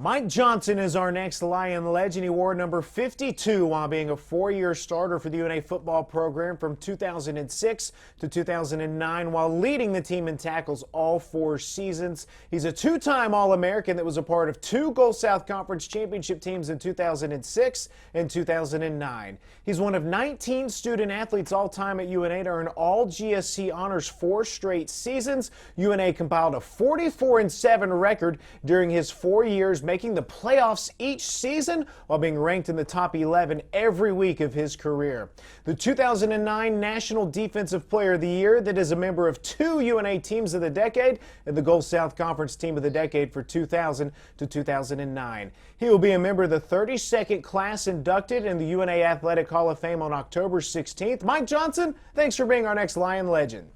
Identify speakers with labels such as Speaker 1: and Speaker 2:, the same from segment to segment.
Speaker 1: Mike Johnson is our next Lion legend. He wore number 52 while being a four-year starter for the UNA football program from 2006 to 2009 while leading the team in tackles all four seasons. He's a two-time All-American that was a part of two Gulf South Conference championship teams in 2006 and 2009. He's one of 19 student athletes all-time at UNA to earn all GSC honors 4 straight seasons. UNA compiled a 44-7 record during his 4 years, making the playoffs each season while being ranked in the top 11 every week of his career. The 2009 National Defensive Player of the Year, that is a member of 2 UNA Teams of the Decade and the Gulf South Conference Team of the Decade for 2000 to 2009. He will be a member of the 32nd class inducted in the UNA Athletic Hall of Fame on October 16th. Mike Johnson, thanks for being our next Lion legend.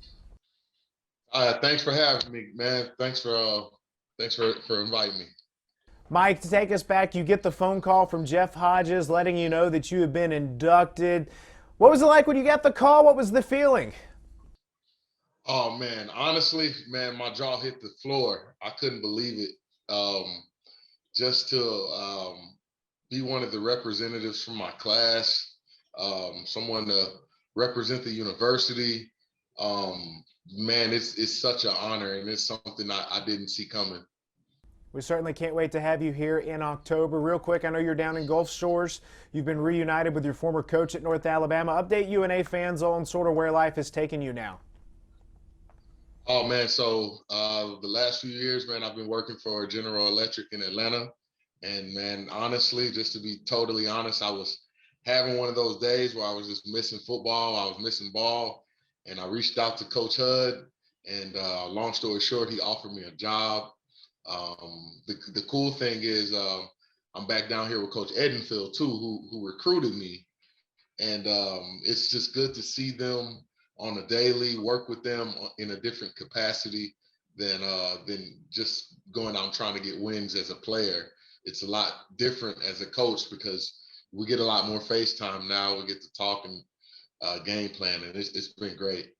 Speaker 2: Thanks for having me, man. Thanks for inviting me.
Speaker 1: Mike, to take us back, you get the phone call from Jeff Hodges letting you know that you have been inducted. What was it like when you got the call? What was the feeling?
Speaker 2: Oh, man, honestly, man, my jaw hit the floor. I couldn't believe it. Just to be one of the representatives from my class, someone to represent the university, man, it's such an honor, and it's something I didn't see coming.
Speaker 1: We certainly can't wait to have you here in October. Real quick, I know you're down in Gulf Shores. You've been reunited with your former coach at North Alabama. Update UNA fans on sort of where life has taken you now.
Speaker 2: Oh, man, so the last few years, man, I've been working for General Electric in Atlanta. And, man, honestly, just to be totally honest, I was having one of those days where I was just missing football. I was missing ball. And I reached out to Coach Hud. And long story short, he offered me a job. The cool thing is I'm back down here with Coach Edenfield too, who recruited me, and it's just good to see them on a daily, work with them in a different capacity than just going out and trying to get wins as a player. It's a lot different as a coach because we get a lot more FaceTime now. We get to talk and game plan, and it's been great.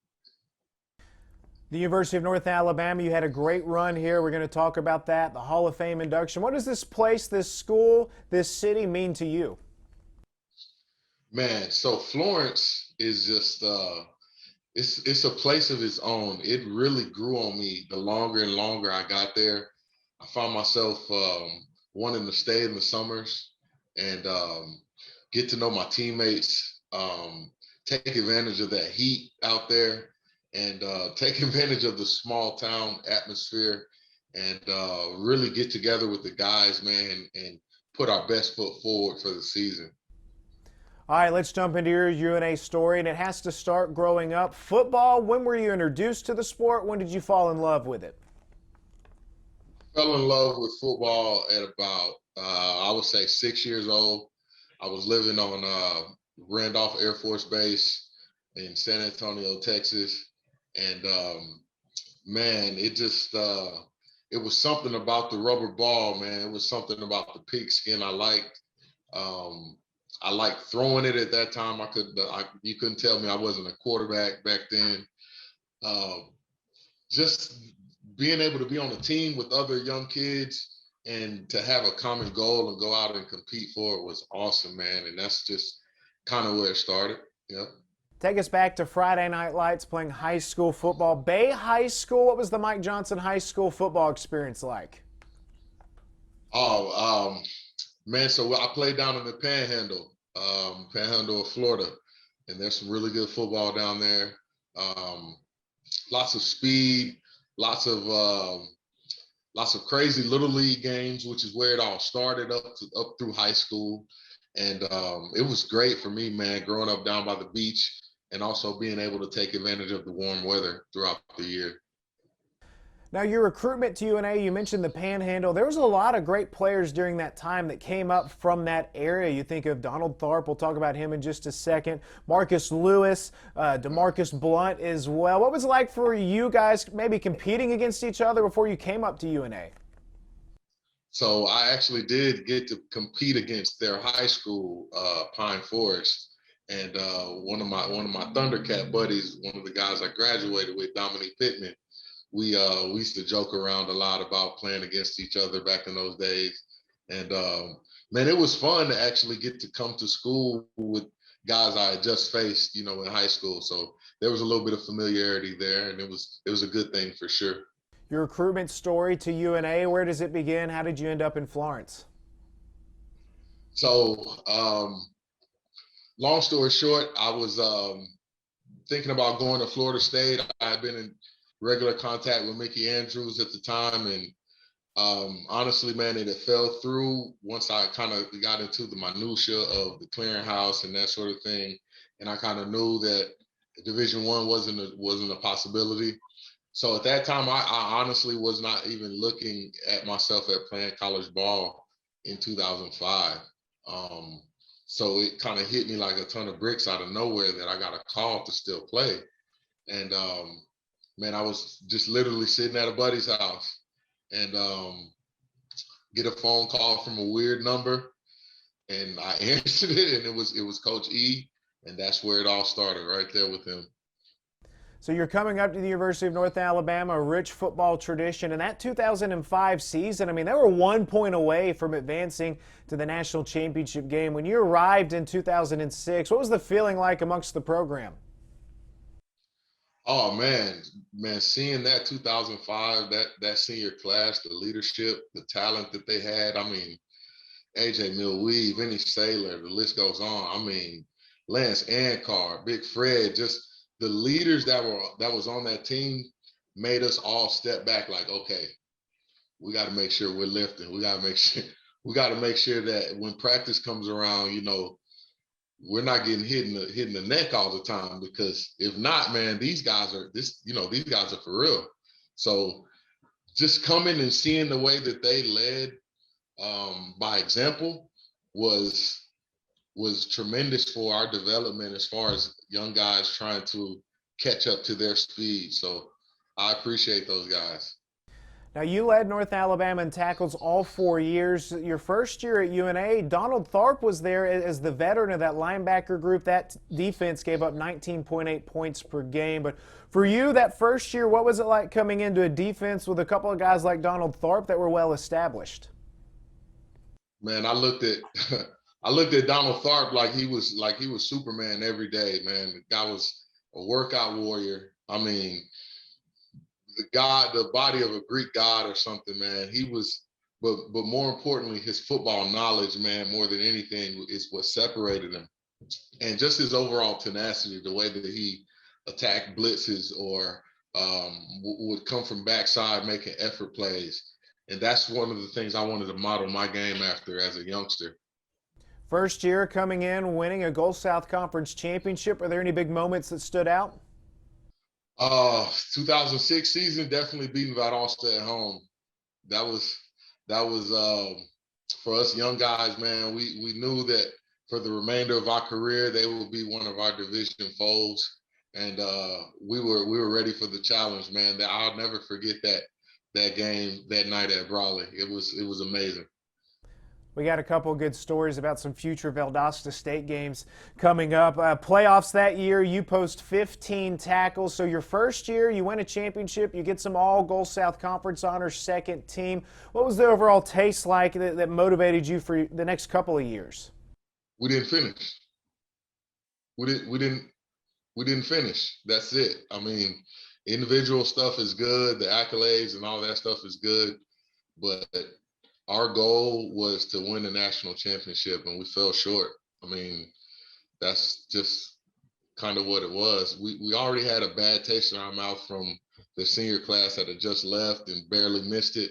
Speaker 1: The University of North Alabama, you had a great run here. We're going to talk about that, the Hall of Fame induction. What does this place, this school, this city mean to you?
Speaker 2: Man, so Florence is just, it's a place of its own. It really grew on me the longer and longer I got there. I found myself wanting to stay in the summers and get to know my teammates, take advantage of that heat out there, and take advantage of the small town atmosphere and really get together with the guys, man, and put our best foot forward for the season.
Speaker 1: All right, let's jump into your UNA story, and it has to start growing up. Football, when were you introduced to the sport? When did you fall in love with it?
Speaker 2: Fell in love with football at about, I would say 6 years old. I was living on Randolph Air Force Base in San Antonio, Texas. And man, it just it was something about the rubber ball, man. It was something about the pigskin I liked. I liked throwing it at that time. You couldn't tell me I wasn't a quarterback back then. Just being able to be on a team with other young kids and to have a common goal and go out and compete for it was awesome, man. And that's just kind of where it started. Yep.
Speaker 1: Take us back to Friday Night Lights, playing high school football. Bay High School, what was the Mike Johnson high school football experience like?
Speaker 2: Oh, man, so I played down in the Panhandle of Florida, and there's some really good football down there. Lots of speed, lots of crazy little league games, which is where it all started up through high school. And it was great for me, man, growing up down by the beach and also being able to take advantage of the warm weather throughout the year.
Speaker 1: Now, your recruitment to UNA, you mentioned the Panhandle. There was a lot of great players during that time that came up from that area. You think of Donald Tharpe, we'll talk about him in just a second. Marcus Lewis, DeMarcus Blunt as well. What was it like for you guys maybe competing against each other before you came up to UNA?
Speaker 2: So I actually did get to compete against their high school, Pine Forest. And one of my Thundercat buddies, one of the guys I graduated with, Dominique Pittman, we used to joke around a lot about playing against each other back in those days. And man, it was fun to actually get to come to school with guys I had just faced, you know, in high school. So there was a little bit of familiarity there, and it was a good thing for sure.
Speaker 1: Your recruitment story to UNA, where does it begin? How did you end up in Florence?
Speaker 2: So long story short, I was thinking about going to Florida State. I had been in regular contact with Mickey Andrews at the time, and honestly, man, it fell through once I kind of got into the minutia of the clearinghouse and that sort of thing, and I kind of knew that Division One wasn't a possibility. So at that time, I honestly was not even looking at myself at playing college ball in 2005. Um, so it kind of hit me like a ton of bricks out of nowhere that I got a call to still play. And man, I was just literally sitting at a buddy's house and get a phone call from a weird number, and I answered it, and it was Coach E, and that's where it all started right there with him.
Speaker 1: So you're coming up to the University of North Alabama, a rich football tradition. And that 2005 season, I mean, they were 1 point away from advancing to the national championship game. When you arrived in 2006, what was the feeling like amongst the program?
Speaker 2: Oh man, seeing that 2005, that senior class, the leadership, the talent that they had. I mean, AJ Milwee, Vinny Saylor, the list goes on. I mean, Lance Ankar, Big Fred, just the leaders that was on that team made us all step back like, okay, we got to make sure we're lifting. We got to make sure that when practice comes around, you know, we're not getting hit in the neck all the time, because if not, man, these guys are for real. So just coming and seeing the way that they led by example was tremendous for our development as far as young guys trying to catch up to their speed. So I appreciate those guys.
Speaker 1: Now, you led North Alabama in tackles all 4 years. Your first year at UNA, Donald Tharpe was there as the veteran of that linebacker group. That defense gave up 19.8 points per game. But for you, that first year, what was it like coming into a defense with a couple of guys like Donald Tharpe that were well established?
Speaker 2: Man, I looked at I looked at Donald Tharpe like he was Superman every day, man. The guy was a workout warrior. I mean, the body of a Greek god or something, man. He was, but more importantly, his football knowledge, man, more than anything, is what separated him. And just his overall tenacity, the way that he attacked blitzes or would come from backside making effort plays. And that's one of the things I wanted to model my game after as a youngster.
Speaker 1: First year coming in, winning a Gulf South Conference championship. Are there any big moments that stood out?
Speaker 2: 2006 season, definitely beating Valdosta at home. That was for us young guys, man. We knew that for the remainder of our career, they would be one of our division foes, and we were ready for the challenge, man. That I'll never forget that game that night at Brawley. It was amazing.
Speaker 1: We got a couple of good stories about some future Valdosta State games coming up. Playoffs that year, you post 15 tackles. So your first year, you win a championship. You get some all Gulf South Conference honors, second team. What was the overall taste like that motivated you for the next couple of years?
Speaker 2: We didn't finish. We didn't finish. That's it. I mean, individual stuff is good, the accolades and all that stuff is good, but our goal was to win the national championship, and we fell short. I mean, that's just kind of what it was. We already had a bad taste in our mouth from the senior class that had just left and barely missed it.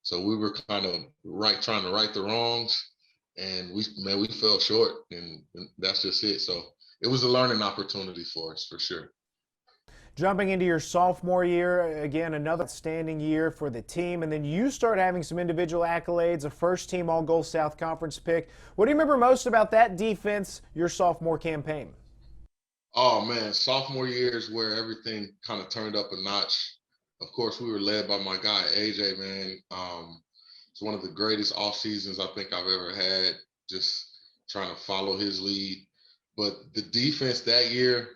Speaker 2: So we were kind of trying to right the wrongs, and we fell short, and that's just it. So it was a learning opportunity for us for sure.
Speaker 1: Jumping into your sophomore year, again, another outstanding year for the team, and then you start having some individual accolades, a first team all Gulf South Conference pick. What do you remember most about that defense, your sophomore campaign?
Speaker 2: Oh man, sophomore year is where everything kind of turned up a notch. Of course, we were led by my guy AJ, man. It's one of the greatest off seasons I think I've ever had, just trying to follow his lead. But the defense that year,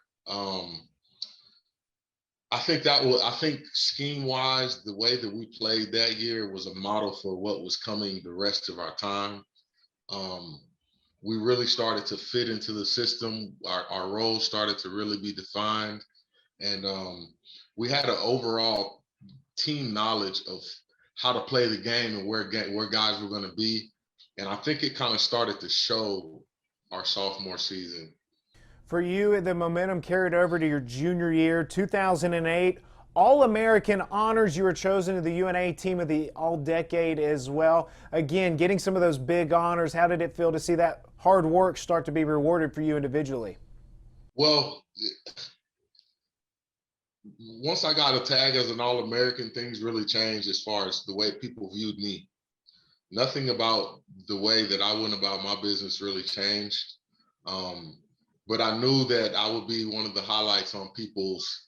Speaker 2: I think scheme wise, the way that we played that year was a model for what was coming the rest of our time. Um, we really started to fit into the system. Our roles started to really be defined. And we had an overall team knowledge of how to play the game and where guys were going to be. And I think it kind of started to show our sophomore season.
Speaker 1: For you, the momentum carried over to your junior year, 2008. All-American honors. You were chosen to the UNA Team of the All-Decade as well. Again, getting some of those big honors, how did it feel to see that hard work start to be rewarded for you individually?
Speaker 2: Well, once I got a tag as an All-American, things really changed as far as the way people viewed me. Nothing about the way that I went about my business really changed. Um, but I knew that I would be one of the highlights on people's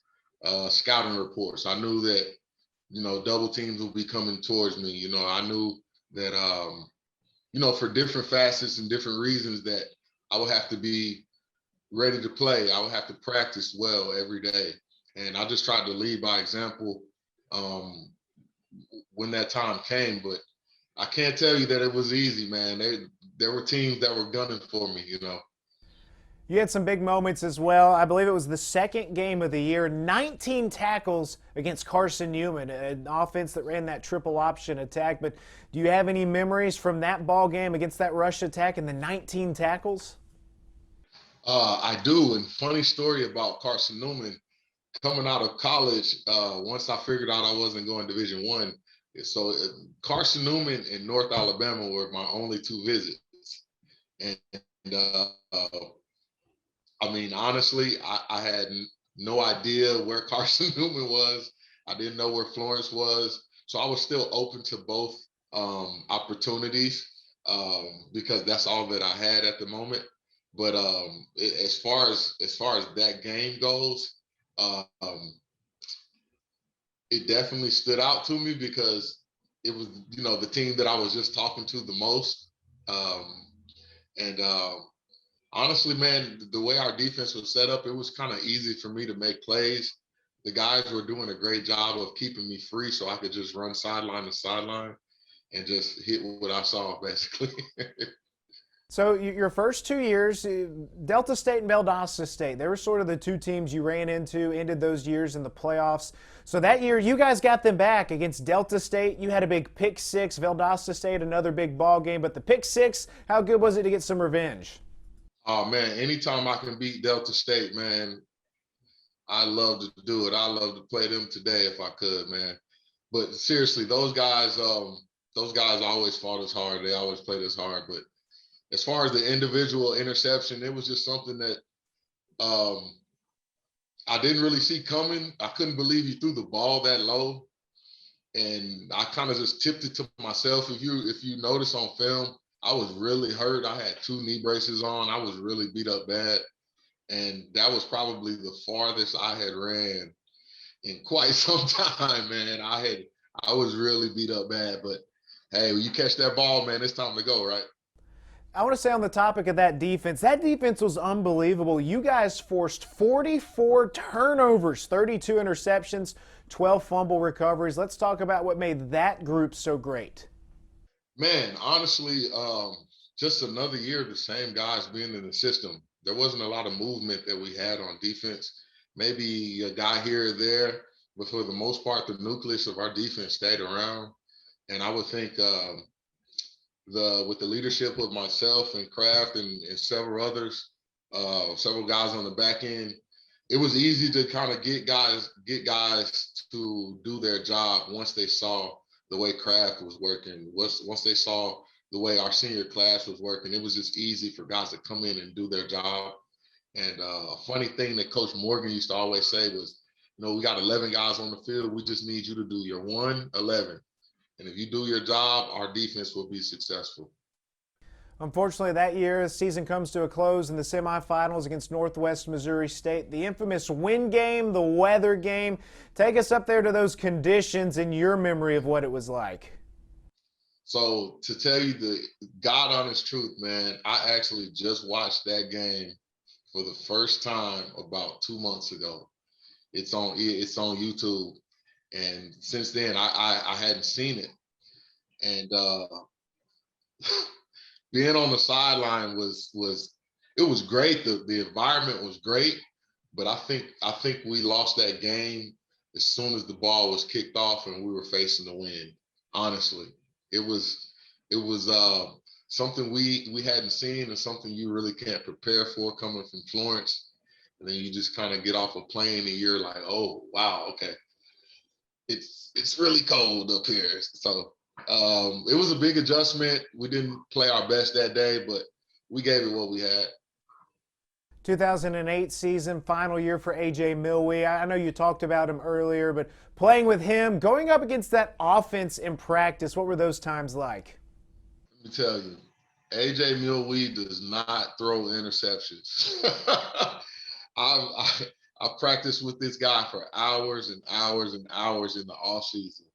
Speaker 2: scouting reports. I knew that, double teams would be coming towards me. I knew that, for different facets and different reasons that I would have to be ready to play. I would have to practice well every day. And I just tried to lead by example um, when that time came. But I can't tell you that it was easy, man. There were teams that were gunning for me.
Speaker 1: You had some big moments as well. I believe it was the second game of the year, 19 tackles against Carson Newman, an offense that ran that triple option attack. But do you have any memories from that ball game against that rush attack and the 19 tackles?
Speaker 2: I do. And funny story about Carson Newman coming out of college. Once I figured out I wasn't going Division One, so Carson Newman and North Alabama were my only two visits. And I mean, honestly, I had no idea where Carson Newman was. I didn't know where Florence was. So I was still open to both opportunities because that's all that I had at the moment. But as far as that game goes, um, it definitely stood out to me because it was the team that I was just talking to the most. And Honestly, man, the way our defense was set up, it was kind of easy for me to make plays. The guys were doing a great job of keeping me free so I could just run sideline to sideline and just hit what I saw, basically.
Speaker 1: So your first 2 years, Delta State and Valdosta State, they were sort of the two teams you ran into, ended those years in the playoffs. So that year, you guys got them back against Delta State. You had a big pick six. Valdosta State, another big ball game. But the pick six, how good was it to get some revenge?
Speaker 2: Oh, man, anytime I can beat Delta State, man, I love to do it. I love to play them today if I could, man. But seriously, those guys always fought us hard. They always played us hard. But as far as the individual interception, it was just something that um, I didn't really see coming. I couldn't believe he threw the ball that low, and I kind of just tipped it to myself. If you notice on film, I was really hurt. I had two knee braces on. I was really beat up bad, and that was probably the farthest I had ran in quite some time, man. I was really beat up bad, but hey, when you catch that ball, man, it's time to go, right?
Speaker 1: I want to say on the topic of that defense was unbelievable. You guys forced 44 turnovers, 32 interceptions, 12 fumble recoveries. Let's talk about what made that group so great.
Speaker 2: Man, honestly, just another year of the same guys being in the system. There wasn't a lot of movement that we had on defense. Maybe a guy here or there, but for the most part, the nucleus of our defense stayed around. And I would think the with the leadership of myself and Craft and several others, several guys on the back end, it was easy to kind of get guys to do their job once they saw the way Craft was working. Once they saw the way our senior class was working, it was just easy for guys to come in and do their job. And a funny thing that Coach Morgan used to always say was, we got 11 guys on the field. We just need you to do your 11. And if you do your job, our defense will be successful.
Speaker 1: Unfortunately, that year, the season comes to a close in the semifinals against Northwest Missouri State. The infamous wind game, the weather game. Take us up there to those conditions in your memory of what it was like.
Speaker 2: So to tell you the God honest truth, man, I actually just watched that game for the first time about 2 months ago. it's on YouTube. And since then, I hadn't seen it. And being on the sideline was great. The environment was great, but I think we lost that game as soon as the ball was kicked off and we were facing the wind. Honestly, it was something we hadn't seen and something you really can't prepare for coming from Florence. And then you just kind of get off a plane and you're like, oh wow, okay, it's really cold up here. So it was a big adjustment. We didn't play our best that day, but we gave it what we had.
Speaker 1: 2008 season, final year for A.J. Milwee. I know you talked about him earlier, but playing with him, going up against that offense in practice, what were those times like?
Speaker 2: Let me tell you, A.J. Milwee does not throw interceptions. I've practiced with this guy for hours and hours and hours in the off season,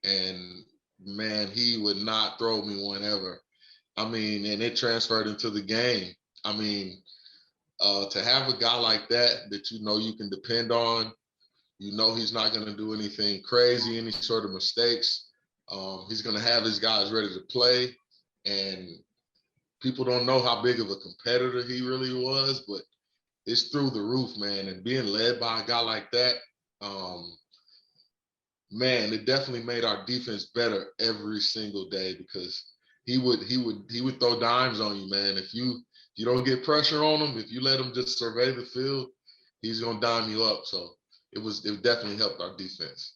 Speaker 2: and man, he would not throw me one ever. I mean, and it transferred into the game. I mean, to have a guy like that you know you can depend on, you know he's not going to do anything crazy, any sort of mistakes. He's going to have his guys ready to play, and people don't know how big of a competitor he really was, but it's through the roof, man. And being led by a guy like that, man, it definitely made our defense better every single day because he would throw dimes on you, man. If you don't get pressure on him, if you let him just survey the field, he's gonna dime you up. So it definitely helped our defense.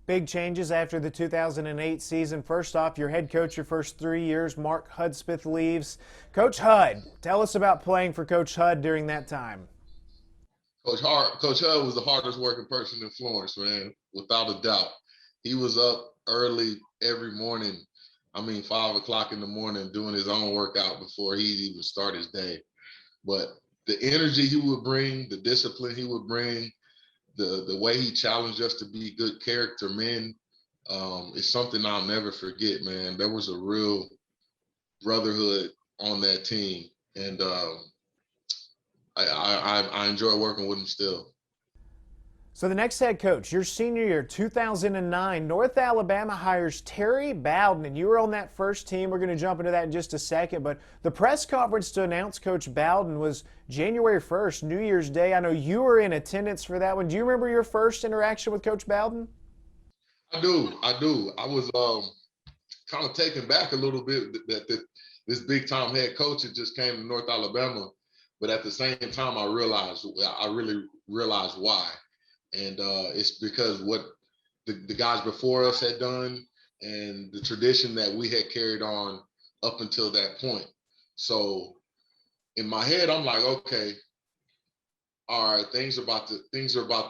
Speaker 1: Big changes after the 2008 season. First off, your head coach your first 3 years, Mark Hudspeth, leaves. Coach Hud, tell us about playing for Coach Hud during that time.
Speaker 2: Coach Hud was the hardest working person in Florence, man, without a doubt. He was up early every morning. I mean, 5 o'clock in the morning doing his own workout before he even start his day. But the energy he would bring, the discipline he would bring, the way he challenged us to be good character men, is something I'll never forget, man. There was a real brotherhood on that team, and I enjoy working with him still.
Speaker 1: So the next head coach, your senior year, 2009, North Alabama hires Terry Bowden, and you were on that first team. We're going to jump into that in just a second, but the press conference to announce Coach Bowden was January 1st, New Year's Day. I know you were in attendance for that one. Do you remember your first interaction with Coach Bowden?
Speaker 2: I do. I was kind of taken back a little bit that this big time head coach had just came to North Alabama, but at the same time, I really realized why. And it's because what the guys before us had done and the tradition that we had carried on up until that point. So in my head, I'm like, okay, all right, things are about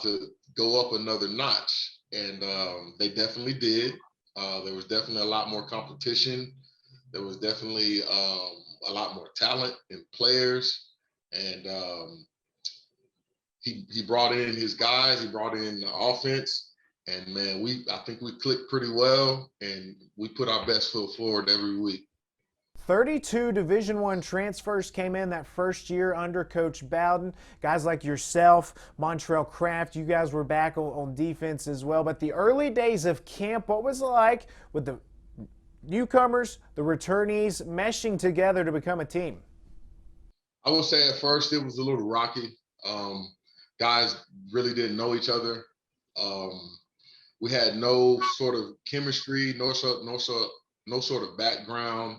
Speaker 2: to go up another notch, and they definitely did. There was definitely a lot more competition. There was definitely a lot more talent in players, and he brought in his guys. He brought in the offense, and man, I think we clicked pretty well, and we put our best foot forward every week.
Speaker 1: 32 Division I transfers came in that first year under Coach Bowden. Guys like yourself, Montrell Craft, you guys were back on defense as well. But the early days of camp, what was it like with the newcomers, the returnees, meshing together to become a team?
Speaker 2: I would say at first it was a little rocky. Guys really didn't know each other. We had no sort of chemistry, no sort of background.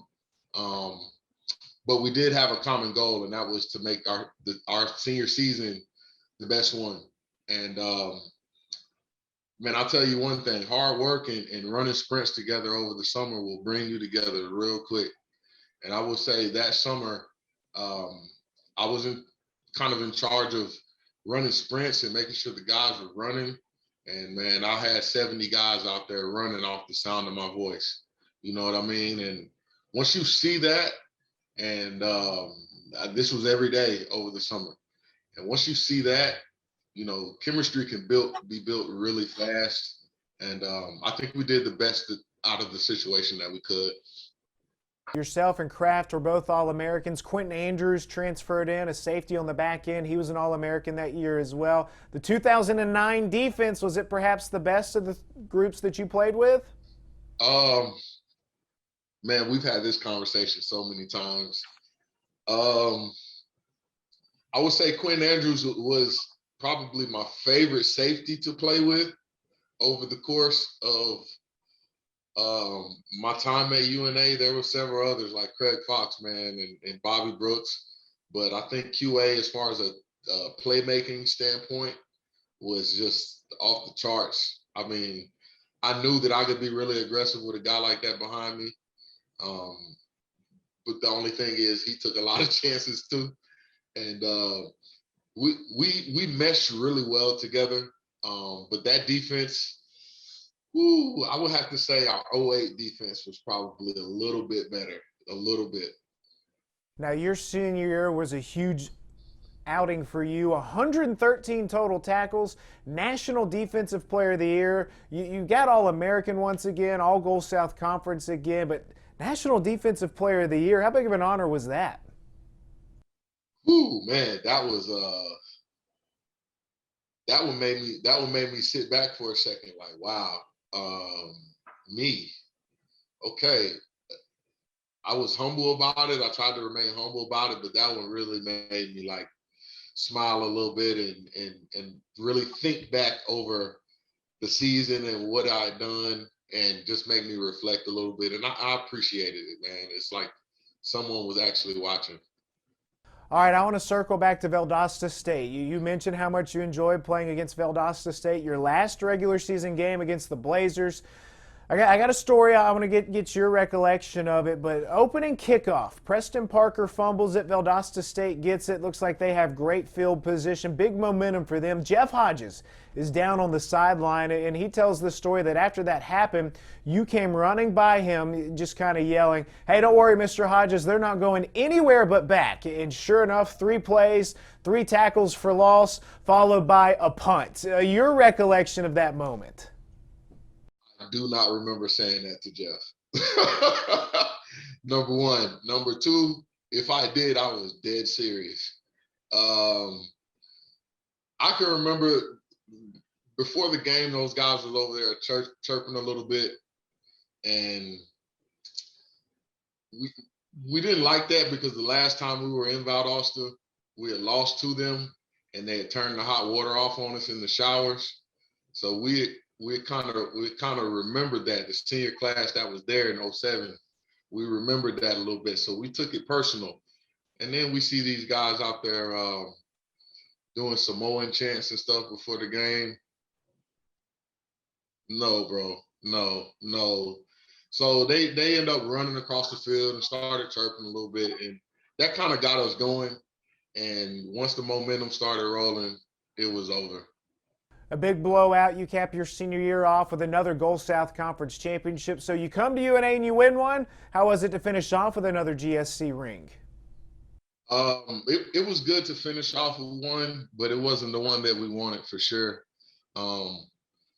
Speaker 2: But we did have a common goal, and that was to make our senior season the best one. And man, I'll tell you one thing: hard work and running sprints together over the summer will bring you together real quick. And I would say that summer, I was kind of in charge of running sprints and making sure the guys were running. And man, I had 70 guys out there running off the sound of my voice. You know what I mean? And once you see that, and this was every day over the summer, and once you see that, you know, chemistry can be built really fast. And I think we did the best out of the situation that we could.
Speaker 1: Yourself and Craft were both All-Americans. Quinton Andrews transferred in, a safety on the back end. He was an All-American that year as well. The 2009 defense, was it perhaps the best of the groups that you played with?
Speaker 2: Um, Man, we've had this conversation so many times. Um, I would say Quinton Andrews was probably my favorite safety to play with over the course of my time at UNA. There were several others like Craig Fox, man, and Bobby Brooks. But I think QA, as far as a playmaking standpoint, was just off the charts. I mean, I knew that I could be really aggressive with a guy like that behind me. But the only thing is, he took a lot of chances too, and we meshed really well together. But that defense, ooh, I would have to say our '08 defense was probably a little bit better, a little bit.
Speaker 1: Now, your senior year was a huge outing for you. 113 total tackles, National Defensive Player of the Year. You got All-American once again, All-Gold South Conference again, but National Defensive Player of the Year, how big of an honor was that?
Speaker 2: Ooh, man, that one made me sit back for a second, like, wow, me, okay. I was humble about it. I tried to remain humble about it, but that one really made me like smile a little bit and really think back over the season and what I'd done, and just make me reflect a little bit. And I appreciated it, man. It's like someone was actually watching.
Speaker 1: All right, I want to circle back to Valdosta State. You mentioned how much you enjoyed playing against Valdosta State. Your last regular season game against the Blazers. I got a story. I want to get your recollection of it. But opening kickoff, Preston Parker fumbles it. Valdosta State gets it. Looks like they have great field position. Big momentum for them. Jeff Hodges is down on the sideline, and he tells the story that after that happened, you came running by him, just kind of yelling, "Hey, don't worry, Mr. Hodges. They're not going anywhere but back." And sure enough, 3 plays, 3 tackles for loss, followed by a punt. Your recollection of that moment?
Speaker 2: I do not remember saying that to Jeff. Number one. Number two, if I did, I was dead serious. Um, I can remember before the game, those guys was over there chirping a little bit, and we we didn't like that because the last time we were in Valdosta, we had lost to them, and they had turned the hot water off on us in the showers. So we kind of remembered that the senior class that was there in '07, we remembered that a little bit. So we took it personal, and then we see these guys out there doing Samoan chants and stuff before the game. No, bro, no, no. So they end up running across the field and started chirping a little bit, and that kind of got us going. And once the momentum started rolling, it was over.
Speaker 1: A big blowout. You cap your senior year off with another Gold South Conference championship. So you come to UNA and you win one. How was it to finish off with another GSC ring?
Speaker 2: It was good to finish off with one, but it wasn't the one that we wanted for sure. Um,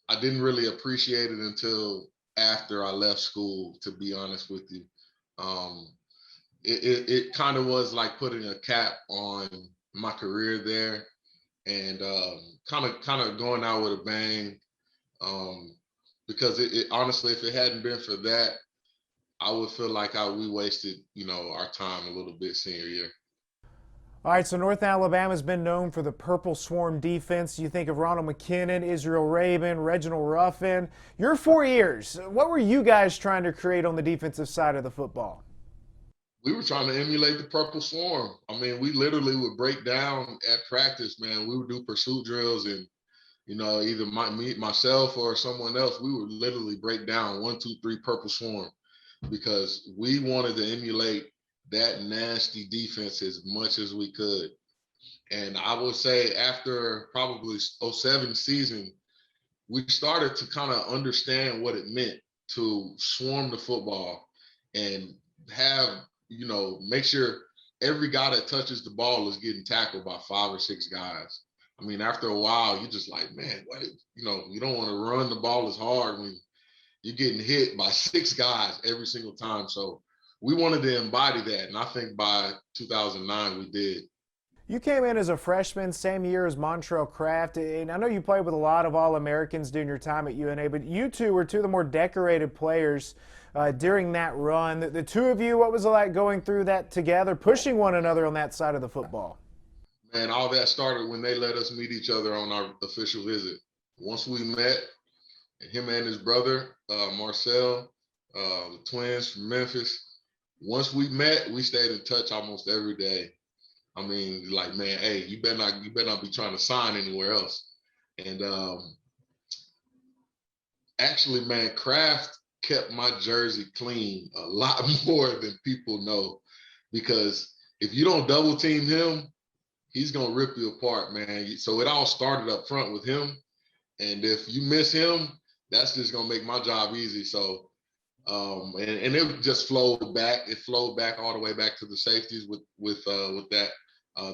Speaker 2: I didn't really appreciate it until after I left school, to be honest with you. Um, it kind of was like putting a cap on my career there, and kind of going out with a bang. Um, because it honestly, if it hadn't been for that, I would feel like we wasted, our time a little bit senior year.
Speaker 1: All right, so North Alabama's been known for the Purple Swarm defense. You think of Ronald McKinnon, Israel Rabin, Reginald Ruffin. Your 4 years, what were you guys trying to create on the defensive side of the football?
Speaker 2: We were trying to emulate the Purple Swarm. I mean, we literally would break down at practice, man. We would do pursuit drills, and either myself or someone else, we would literally break down 1, 2, 3 Purple Swarm, because we wanted to emulate that nasty defense as much as we could. And I would say after probably '07 season, we started to kind of understand what it meant to swarm the football and have, make sure every guy that touches the ball is getting tackled by 5 or 6 guys. I mean, after a while, you're just like, man, what? You don't want to run the ball as hard when you're getting hit by 6 guys every single time. So we wanted to embody that. And I think by 2009, we did.
Speaker 1: You came in as a freshman, same year as Montrell Craft, and I know you played with a lot of All-Americans during your time at UNA, but you two were two of the more decorated players during that run. The two of you, what was it like going through that together, pushing one another on that side of the football?
Speaker 2: Man, all that started when they let us meet each other on our official visit. Once we met, him and his brother, Marcel, the twins from Memphis, once we met, we stayed in touch almost every day. I mean, like, man, hey, you better not be trying to sign anywhere else. And actually, man, Kraft kept my jersey clean a lot more than people know, because if you don't double team him, he's gonna rip you apart, man. So it all started up front with him, and if you miss him, that's just gonna make my job easy. So, and it just flowed back. It flowed back all the way back to the safeties with that.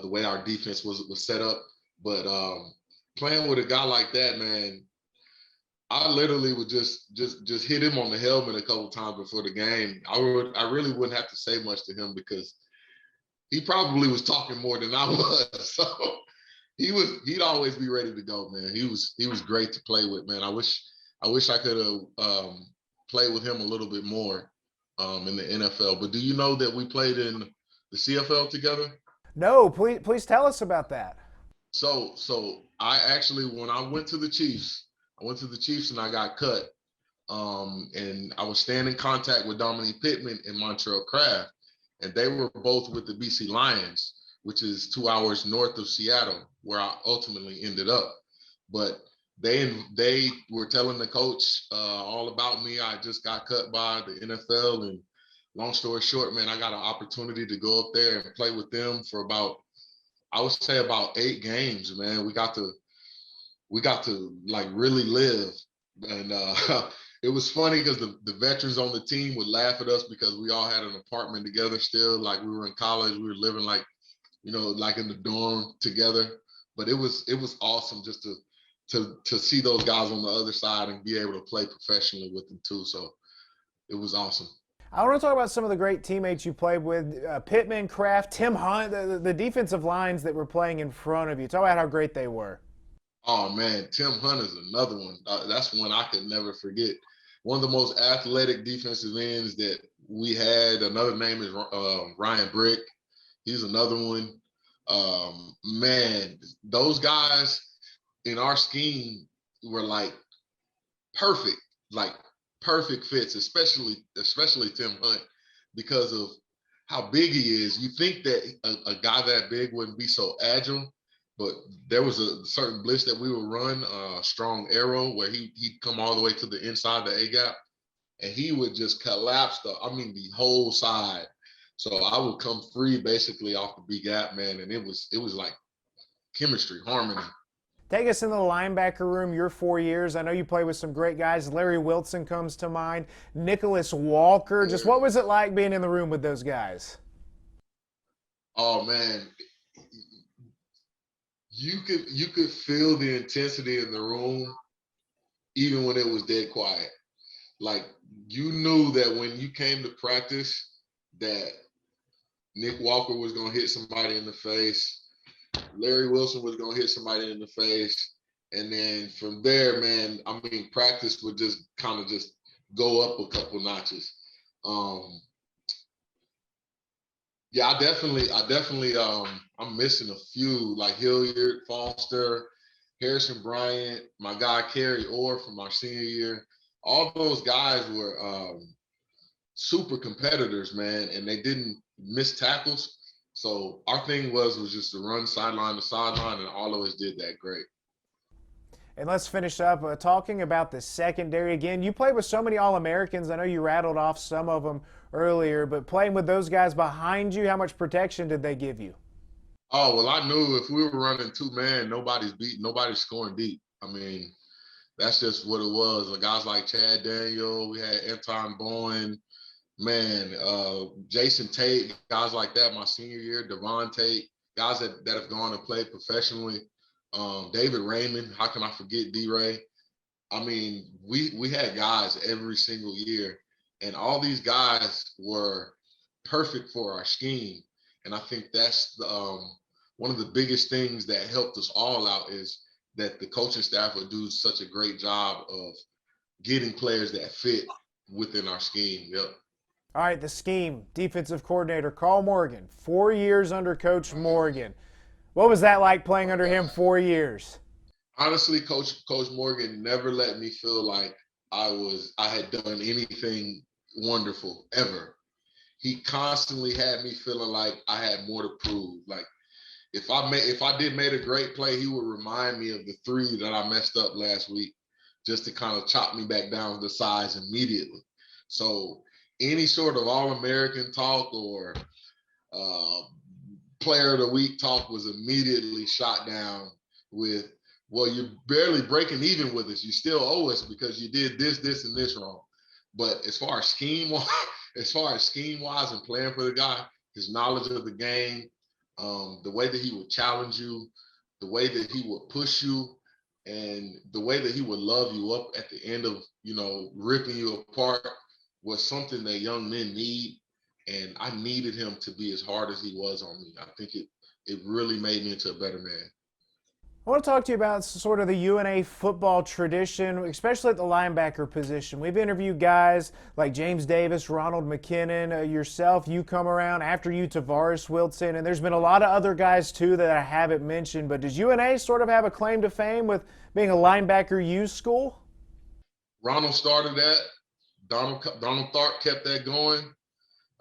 Speaker 2: The way our defense was set up. But playing with a guy like that, man, I literally would just hit him on the helmet a couple times before the game. I really wouldn't have to say much to him, because he probably was talking more than I was. So he'd always be ready to go, man. He was great to play with, man. I wish I could have played with him a little bit more in the NFL. But do you know that we played in the CFL together?
Speaker 1: No, please tell us about that.
Speaker 2: So I actually, when I went to the Chiefs, and I got cut. And I was staying in contact with Dominique Pittman and Montrell Craft, and they were both with the BC Lions, which is 2 hours north of Seattle, where I ultimately ended up. But they were telling the coach all about me. I just got cut by the NFL, and long story short, man, I got an opportunity to go up there and play with them for about, I would say, about 8 games, man. We got to like really live. And it was funny because the veterans on the team would laugh at us because we all had an apartment together still. Like, we were in college, we were living like, like in the dorm together. But it was awesome just to see those guys on the other side and be able to play professionally with them too. So it was awesome.
Speaker 1: I want to talk about some of the great teammates you played with, Pittman, Kraft, Tim Hunt, the defensive lines that were playing in front of you. Talk about how great they were.
Speaker 2: Oh, man, Tim Hunt is another one. That's one I could never forget. One of the most athletic defensive ends that we had. Another name is Ryan Brick. He's another one. Man, those guys in our scheme were like perfect fits, especially Tim Hunt, because of how big he is. You think that a guy that big wouldn't be so agile, but there was a certain blitz that we would run, strong arrow, where he'd come all the way to the inside the A gap, and he would just collapse the whole side. So I would come free basically off the B gap, man, and it was like chemistry, harmony.
Speaker 1: Take us in the linebacker room, your 4 years. I know you played with some great guys. Larry Wilson comes to mind. Nicholas Walker. Just what was it like being in the room with those guys?
Speaker 2: Oh, man. You could feel the intensity in the room even when it was dead quiet. Like, you knew that when you came to practice that Nick Walker was going to hit somebody in the face, Larry Wilson was going to hit somebody in the face. And then from there, man, practice would just kind of just go up a couple notches. Yeah, I definitely, I'm missing a few, like Hilliard, Foster, Harrison Bryant, my guy, Kerry Orr from our senior year. All those guys were super competitors, man, and they didn't miss tackles. So our thing was just to run sideline to sideline, and all of us did that great.
Speaker 1: And let's finish up talking about the secondary again. You played with so many All-Americans. I know you rattled off some of them earlier, but playing with those guys behind you, how much protection did they give you?
Speaker 2: Oh, well, I knew if we were running 2-man, nobody's scoring deep. That's just what it was. The guys like Chad Daniel, we had Anton Bowen, man, Jason Tate, guys like that my senior year, Devon Tate, guys that have gone and played professionally. David Raymond, how can I forget D-Ray? We had guys every single year, and all these guys were perfect for our scheme. And I think that's one of the biggest things that helped us all out is that the coaching staff would do such a great job of getting players that fit within our scheme. Yep.
Speaker 1: All right, the scheme, defensive coordinator Carl Morgan, 4 years under Coach Morgan. What was that like playing under him 4 years?
Speaker 2: Honestly, Coach Morgan never let me feel like I had done anything wonderful ever. He constantly had me feeling like I had more to prove. Like if I did made a great play, he would remind me of the 3 that I messed up last week, just to kind of chop me back down to size immediately. So any sort of All-American talk or uh, Player of the Week talk was immediately shot down with, well, you're barely breaking even with us. You still owe us because you did this, this, and this wrong. But as far as scheme wise and playing for the guy, his knowledge of the game, the way that he would challenge you, the way that he would push you, and the way that he would love you up at the end of, ripping you apart was something that young men need. And I needed him to be as hard as he was on me. I think it really made me into a better man.
Speaker 1: I want to talk to you about sort of the UNA football tradition, especially at the linebacker position. We've interviewed guys like James Davis, Ronald McKinnon, yourself. You come around after you, Tavares Wilson, and there's been a lot of other guys too that I haven't mentioned. But does UNA sort of have a claim to fame with being a linebacker U school?
Speaker 2: Ronald started that. Donald Tharpe kept that going.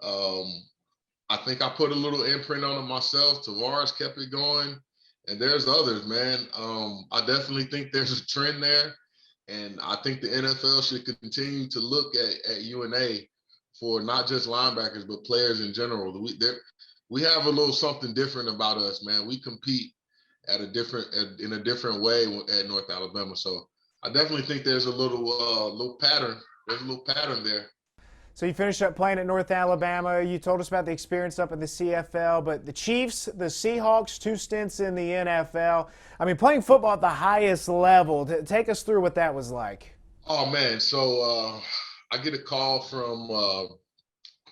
Speaker 2: I think I put a little imprint on it myself. Tavares kept it going. And there's others, man. I definitely think there's a trend there. And I think the NFL should continue to look at UNA for not just linebackers, but players in general. We have a little something different about us, man. We compete in a different way at North Alabama. So I definitely think there's a little pattern. There's a little pattern there.
Speaker 1: So you finished up playing at North Alabama. You told us about the experience up in the CFL, but the Chiefs, the Seahawks, 2 stints in the NFL. I mean, playing football at the highest level. Take us through what that was like.
Speaker 2: Oh, man. So I get a call from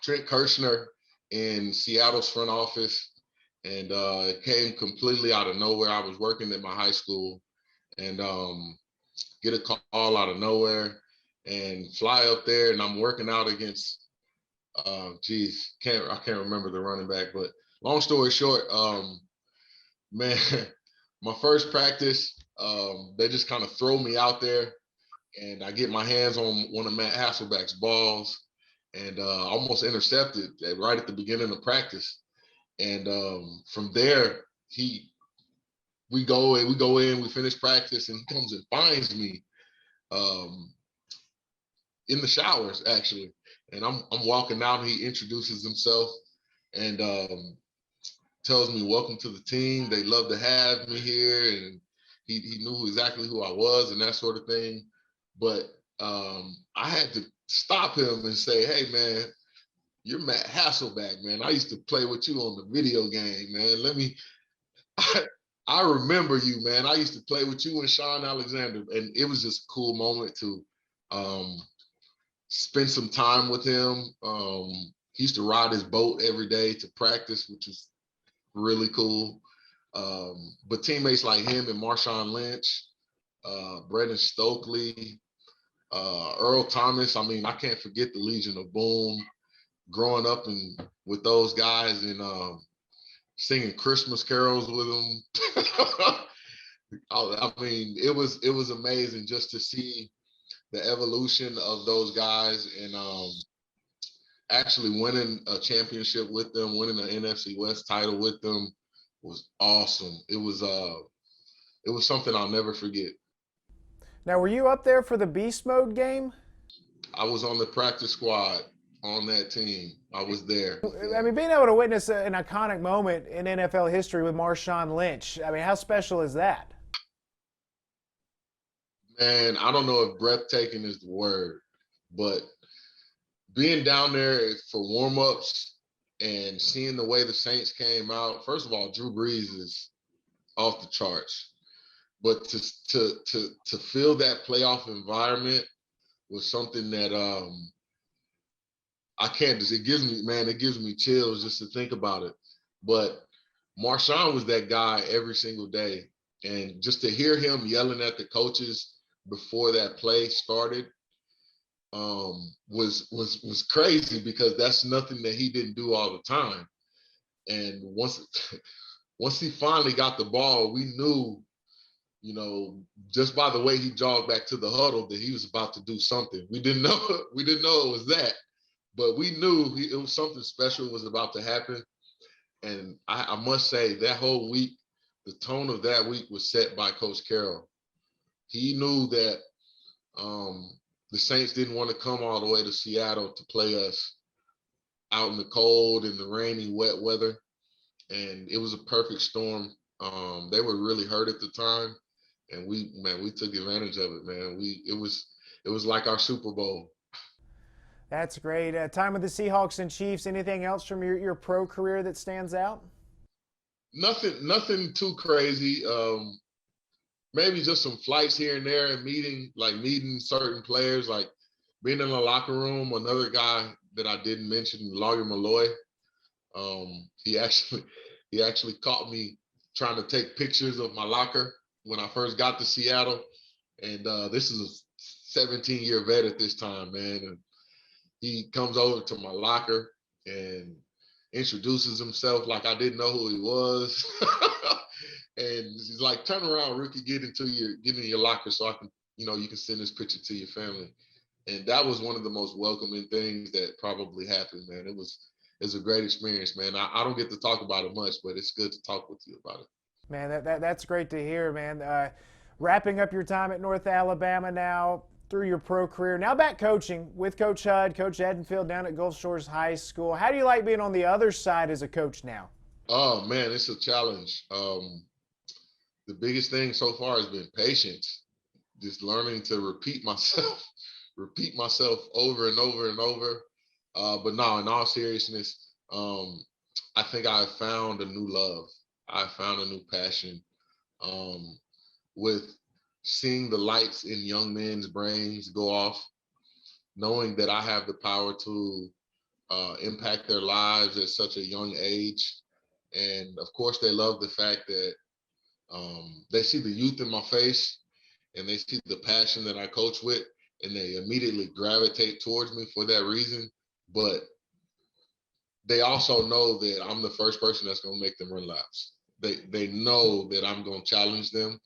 Speaker 2: Trent Kirshner in Seattle's front office, and it came completely out of nowhere. I was working at my high school, and get a call out of nowhere and fly up there, and I'm working out against I can't remember the running back, but long story short, man, my first practice, they just kind of throw me out there, and I get my hands on one of Matt Hasselbeck's balls, and almost intercepted right at the beginning of practice. And from there, we go in, we finish practice, and he comes and finds me in the showers, actually. And I'm walking out, and he introduces himself and tells me, welcome to the team. They love to have me here. And he knew exactly who I was and that sort of thing. But I had to stop him and say, hey, man, you're Matt Hasselbeck, man. I used to play with you on the video game, man. I remember you, man. I used to play with you and Sean Alexander. And it was just a cool moment to spend some time with him. He used to ride his boat every day to practice, which is really cool. But teammates like him and Marshawn Lynch, Brendan Stokely, Earl Thomas. I mean, I can't forget the Legion of Boom. Growing up with those guys and singing Christmas carols with them. I mean, it was amazing just to see the evolution of those guys and actually winning a championship with them, winning an NFC West title with them was awesome. It was something I'll never forget.
Speaker 1: Now, were you up there for the Beast Mode game?
Speaker 2: I was on the practice squad on that team. I was there.
Speaker 1: I mean, being able to witness an iconic moment in NFL history with Marshawn Lynch, I mean, how special is that?
Speaker 2: Man, I don't know if breathtaking is the word, but being down there for warm-ups and seeing the way the Saints came out, first of all, Drew Brees is off the charts. But to feel that playoff environment was something that I can't just, it gives me chills just to think about it. But Marshawn was that guy every single day. And just to hear him yelling at the coaches before that play started was crazy, because that's nothing that he didn't do all the time. And once he finally got the ball, we knew, just by the way he jogged back to the huddle, that he was about to do something. We didn't know it was that, but we knew it was something special was about to happen. And I must say, that whole week, the tone of that week was set by Coach Carroll. He knew that the Saints didn't want to come all the way to Seattle to play us out in the cold and the rainy, wet weather. And it was a perfect storm. They were really hurt at the time, and we took advantage of it, man. It was like our Super Bowl.
Speaker 1: That's great. Time with the Seahawks and Chiefs. Anything else from your pro career that stands out?
Speaker 2: Nothing too crazy. Maybe just some flights here and there, and meeting certain players, like being in the locker room. Another guy that I didn't mention, Lawyer Malloy. He actually caught me trying to take pictures of my locker when I first got to Seattle. And this is a 17-year vet at this time, man. And he comes over to my locker and introduces himself like I didn't know who he was. And he's like, "Turn around, rookie, get in your locker so I can, you can send this picture to your family." And that was one of the most welcoming things that probably happened, man. It was a great experience, man. I don't get to talk about it much, but it's good to talk with you about it.
Speaker 1: Man, that's great to hear, man. Wrapping up your time at North Alabama now, through your pro career, now back coaching with Coach Hud, Coach Edenfield down at Gulf Shores High School. How do you like being on the other side as a coach now?
Speaker 2: Oh, man, it's a challenge. The biggest thing so far has been patience, just learning to repeat myself over and over and over. But no, in all seriousness, I think I found a new love. I found a new passion with seeing the lights in young men's brains go off, knowing that I have the power to impact their lives at such a young age. And of course, they love the fact that they see the youth in my face, and they see the passion that I coach with, and they immediately gravitate towards me for that reason. But they also know that I'm the first person that's going to make them run laps. They know that I'm going to challenge them,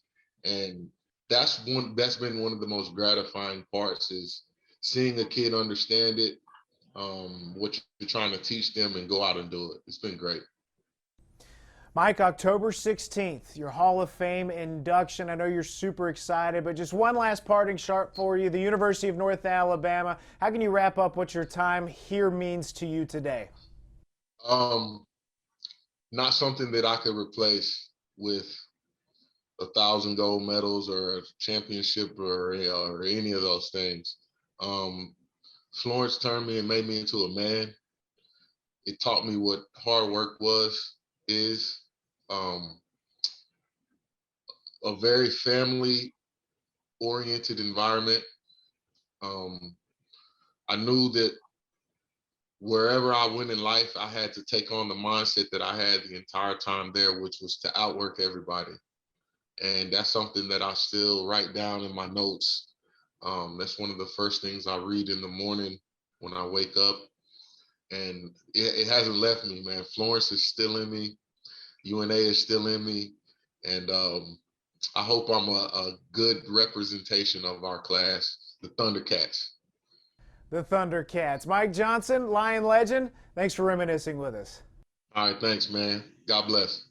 Speaker 2: and that's been one of the most gratifying parts, is seeing a kid understand it, what you're trying to teach them, and go out and do it. It's been great.
Speaker 1: Mike, October 16th, your Hall of Fame induction. I know you're super excited, but just one last parting shot for you. The University of North Alabama. How can you wrap up what your time here means to you today?
Speaker 2: Not something that I could replace with 1,000 gold medals or a championship or any of those things. Florence turned me and made me into a man. It taught me what hard work is. A very family-oriented environment. I knew that wherever I went in life, I had to take on the mindset that I had the entire time there, which was to outwork everybody. And that's something that I still write down in my notes. That's one of the first things I read in the morning when I wake up. And it hasn't left me, man. Florence is still in me. UNA is still in me. And I hope I'm a good representation of our class, the Thundercats.
Speaker 1: The Thundercats. Mike Johnson, Lion legend, thanks for reminiscing with us.
Speaker 2: All right, thanks, man. God bless.